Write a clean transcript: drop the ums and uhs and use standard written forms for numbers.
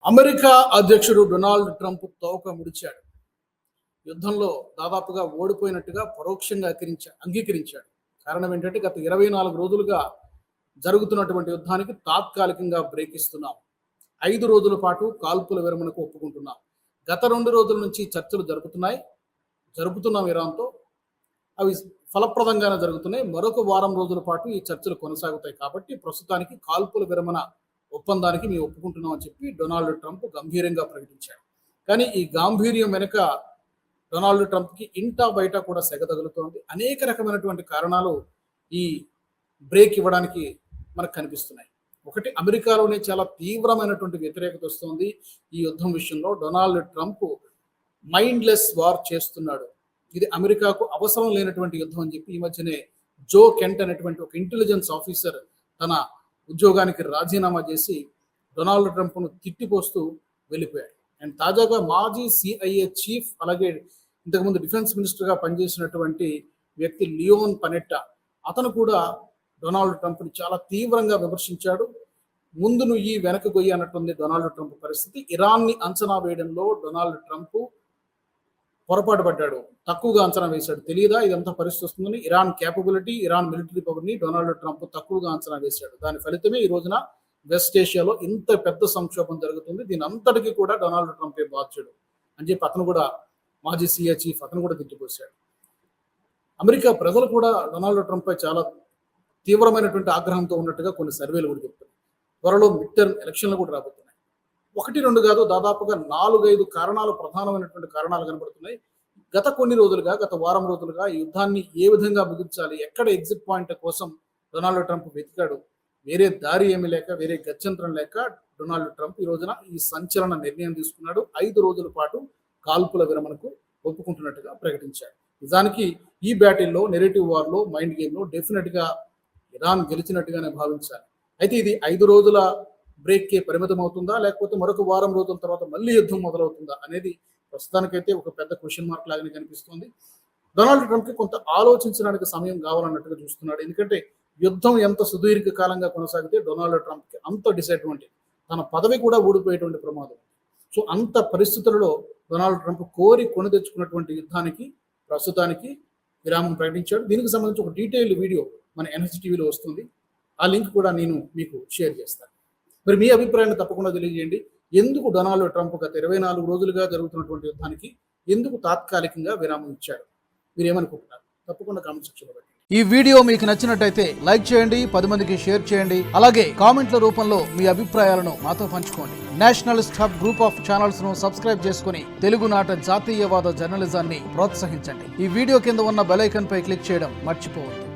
America అధ్యక్షుడు Donald Trump తోక ముడిచాడు. యుద్ధంలో దాదాపుగా ఓడిపోయినట్టుగా పరోక్షంగా అంగీకరించాడు. కారణం ఏంటంటే గత 24 రోజులుగా జరుగుతున్నటువంటి యుద్ధానికి తాత్కాలికంగా బ్రేక్ ఇస్తున్నాం. 5 రోజుల పాటు కాల్పుల విరమణకు ఒప్పుకుంటున్నాం. గత 2 రోజుల నుంచి చర్చలు జరుపుతున్నాం ఇరాన్తో. అవి ఫలప్రదంగానే జరుగుతున్నాయి. మరొక వారం రోజుల పాటు ఈ చర్చలు కొనసాగుతాయి. కాబట్టి ప్రస్తుతానికి కాల్పుల విరమణ ఒప్పందానికి మేము ఒప్పుకుంటున్నాం అని చెప్పి డొనాల్డ్ ట్రంప్ గంభీరంగా ప్రకటించాడు. కానీ ఈ గాంభీర్యం వెనుక డొనాల్డ్ ట్రంప్కి ఇంటా బయట కూడా సెగ తగులుతోంది. అనేక రకమైనటువంటి కారణాలు ఈ బ్రేక్ ఇవ్వడానికి మనకు కనిపిస్తున్నాయి. ఒకటి, అమెరికాలోనే చాలా తీవ్రమైనటువంటి వ్యతిరేకత వస్తుంది ఈ యుద్ధం విషయంలో. డొనాల్డ్ ట్రంప్ మైండ్లెస్ వార్ చేస్తున్నాడు, ఇది అమెరికాకు అవసరం లేనటువంటి యుద్ధం అని చెప్పి ఈ మధ్యనే జో కెంట్ అనేటువంటి ఒక ఇంటెలిజెన్స్ ఆఫీసర్ తన ఉద్యోగానికి రాజీనామా చేసి డొనాల్డ్ ట్రంప్ను తిట్టిపోస్తూ వెళ్ళిపోయాడు. అండ్ తాజాగా మాజీ సిఐఏ చీఫ్, అలాగే ఇంతకుముందు డిఫెన్స్ మినిస్టర్గా పనిచేసినటువంటి వ్యక్తి లియోన్ పనెట్టా, అతను కూడా డొనాల్డ్ ట్రంప్ని చాలా తీవ్రంగా విమర్శించాడు. ముందు నుయ్యి వెనక గొయ్యి అన్నట్టుంది డొనాల్డ్ ట్రంప్ పరిస్థితి. ఇరాన్ని అంచనా వేయడంలో డొనాల్డ్ ట్రంప్ పొరపాటు పడ్డాడు, తక్కువగా అంచనా వేశాడు. తెలియదా ఇదంతా పరిస్థితి వస్తుందని? ఇరాన్ క్యాపబిలిటీ, ఇరాన్ మిలిటరీ పవర్ని డొనాల్డ్ ట్రంప్ తక్కువగా అంచనా వేశాడు. దాని ఫలితమే ఈ రోజున వెస్ట్ ఏషియాలో ఇంత పెద్ద సంక్షోభం జరుగుతుంది. దీని అంతటికీ కూడా డొనాల్డ్ ట్రంపే బాధ్యుడు అని చెప్పి అతను కూడా, మాజీ సిఐ చీఫ్, అతను కూడా తిట్టిపోశాడు. అమెరికా ప్రజలు కూడా డొనాల్డ్ ట్రంప్ పై చాలా తీవ్రమైనటువంటి ఆగ్రహంతో ఉన్నట్టుగా కొన్ని సర్వేలు కూడా చెప్తున్నాయి. త్వరలో మిడ్ టర్మ్ ఎలక్షన్లు కూడా రాబోతున్నాయి. 1-2 కాదు, దాదాపుగా 4-5 కారణాలు, ప్రధానమైనటువంటి కారణాలు కనబడుతున్నాయి. గత వారం రోజులుగా ఈ యుద్ధాన్ని ఏ విధంగా ముగించాలి, ఎక్కడ ఎగ్జిట్ పాయింట్ కోసం డొనాల్డ్ ట్రంప్ వెతికాడు. వేరే దారి ఏమీ లేక, వేరే గత్యంతరం లేక డొనాల్డ్ ట్రంప్ ఈ రోజున ఈ సంచలన నిర్ణయం తీసుకున్నాడు. 5 రోజుల పాటు కాల్పుల విరమణకు ఒప్పుకుంటున్నట్టుగా ప్రకటించాడు. నిజానికి ఈ బ్యాటిల్లో, నెరేటివ్ వార్లో, మైండ్ గేమ్లో డెఫినెట్గా ఇరాన్ గెలిచినట్టుగానే భావించాలి. అయితే ఇది 5 రోజుల బ్రేక్కే పరిమితం అవుతుందా, లేకపోతే మరొక వారం రోజుల తర్వాత మళ్ళీ యుద్ధం మొదలవుతుందా అనేది ప్రస్తుతానికైతే ఒక పెద్ద క్వశ్చన్ మార్క్ లాగానే కనిపిస్తుంది. డొనాల్డ్ ట్రంప్కి కొంత ఆలోచించడానికి సమయం కావాలన్నట్టుగా చూస్తున్నాడు. ఎందుకంటే యుద్ధం ఎంత సుదీర్ఘ కాలంగా కొనసాగితే డొనాల్డ్ ట్రంప్కి అంత డిసడ్వాంటేజ్, తన పదవి కూడా ఊడిపోయేటువంటి ప్రమాదం. సో అంత పరిస్థితులలో డొనాల్డ్ ట్రంప్ కోరి కొని తెచ్చుకున్నటువంటి యుద్ధానికి ప్రస్తుతానికి విరామం ప్రకటించాడు. దీనికి సంబంధించి ఒక డీటెయిల్డ్ వీడియో మన ఎన్హెచ్ టీవీలో వస్తుంది. ఆ లింక్ కూడా నేను మీకు షేర్ చేస్తాను. మరి మీ అభిప్రాయాన్ని తప్పకుండా తెలియజేయండి. ఎందుకు డొనాల్డ్ ట్రంప్ గత 24 రోజులుగా జరుగుతున్నటువంటి యుద్ధానికి ఎందుకు తాత్కాలికంగా విరామం ఇచ్చాడు? మీరేమనుకుంటున్నారు? తప్పకుండా కామెంట్ సెక్షన్లో పెట్టండి. ఈ వీడియో మీకు నచ్చినట్టయితే లైక్ చేయండి, 10 మందికి షేర్ చేయండి. అలాగే కామెంట్ల రూపంలో మీ అభిప్రాయాలను మాతో పంచుకోండి. Nationalist hub group of channels ను సబ్స్క్రైబ్ చేసుకుని తెలుగునాట జాతీయవాద జర్నలిజాన్ని ప్రోత్సహించండి. ఈ వీడియో కింద ఉన్న బెల్ ఐకాన్ పై క్లిక్ చేయడం మర్చిపోవద్దు.